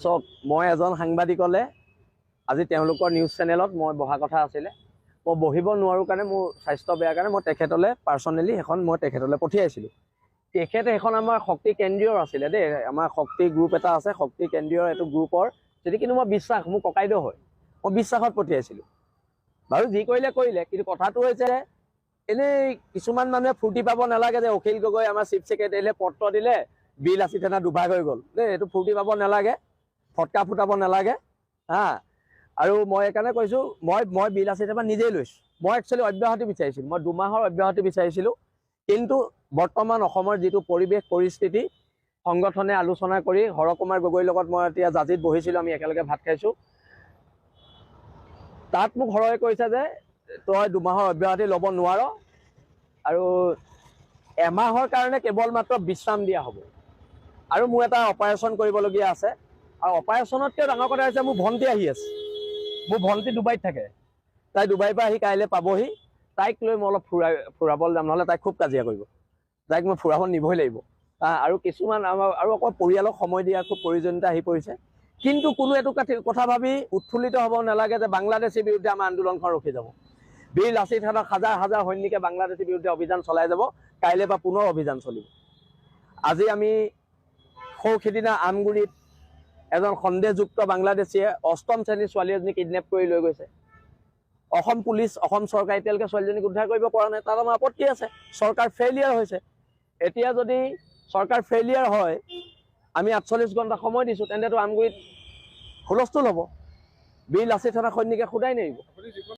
চক মই এজন সাংবাদিকলে আজি তেওঁলোকৰ নিউজ চেনেলত মই বহা কথা আছিলে মই বহিব নোৱাৰো কাৰণে মোৰ স্বাস্থ্য বেয়া কাৰণে মই তেখেতলে পাৰ্সনেলি এখন মই তেখেতলে পঠিয়াইছিলো তেখেতে এখন আমাৰ শক্তি কেন্দ্ৰীয় আছিলে দেই আমাৰ শক্তি গ্ৰুপ এটা আছে শক্তি কেন্দ্ৰীয় এটো গ্ৰুপৰ যদি কিন্তু মই বিশ্বাস মোৰ ককাইদেউ হয় মই বিশ্বাসত পঠিয়াইছিলো বাৰু যি কৰিলে কিন্তু কথাটো হৈছে এনে কিছুমান মানুহে ফুৰ্তি পাব নালাগে যে অখিল গগৈ আমাৰ চিফ সেক্ৰেটাৰীলে পত্ৰ দিলে বিল আসি থানা দুভাগ হৈ গ'ল দেই এইটো ফুৰ্তি পাব নালাগে ফটকা ফুটাব নালাগে হা আৰু মই একাৰণে কৈছো মই বিল আসি থানা নিজেই লৈছো মই একচুয়ালি অব্যাহতি বিচাৰিছিলো মই 2 মাহৰ অব্যাহতি বিচাৰিছিলো কিন্তু বৰ্তমান অসমৰ যেটো পৰিবেশ পৰিস্থিতি সংগঠনে আলোচনা কৰি হৰকুমাৰ গগৈৰ লগত মই এতিয়া জাজিত বহিছিলো আমি একেলগে ভাত খাইছো তাত মোক হৰয়ে কৈছে যে তই 2 মাহৰ অব্যাহতি ল'ব নোৱাৰ আৰু এমাহৰ কাৰণে কেৱল মাত্ৰ বিশ্ৰাম দিয়া হ'ব আৰু মোৰ এটা অপাৰেচন কৰিবলগীয়া আছে আৰু অপাৰেচনতকৈ ডাঙৰ কথা হৈছে মোৰ ভন্টি আহি আছে মোৰ ভন্টি ডুবাইত থাকে তাই ডুবাইৰ পৰা আহি কাইলৈ পাবহি তাইক লৈ মই অলপ ফুৰাবলৈ যাম নহ'লে তাই খুব কাজিয়া কৰিব তাইক মই ফুৰাব নিবই লাগিব আৰু কিছুমান আৰু অকল পৰিয়ালক সময় দিয়াৰ খুব প্ৰয়োজনীয়তা আহি পৰিছে কিন্তু কোনো এটো কথা ভাবি উৎফুল্লিত হ'ব নালাগে যে বাংলাদেশীৰ বিৰুদ্ধে আমাৰ আন্দোলনখন ৰখি যাব বিল আসি থানাত হাজাৰ সৈনিকে বাংলাদেশীৰ বিৰুদ্ধে অভিযান চলাই যাব কাইলৈ বা পুনৰ অভিযান চলিব আজি আমি সৌখিদিনা আমগুৰিত এজন সন্দেহযুক্ত বাংলাদেশীয়ে অষ্টম শ্ৰেণীৰ ছোৱালী এজনী কিডনেপ কৰি লৈ গৈছে অসম পুলিচ অসম চৰকাৰ এতিয়ালৈকে ছোৱালীজনীক উদ্ধাৰ কৰিব পৰা নাই তাৰ আমাৰ আপত্তি আছে চৰকাৰ ফেইলিয়াৰ হৈছে এতিয়া যদি চৰকাৰ ফেইলিয়াৰ হয় আমি 48 ঘণ্টা সময় দিছো তেন্তেতো আমগুৰিত হুলস্থুল হ'ব বিল আসি থানা সৈনিকে খুদাই নেৰিব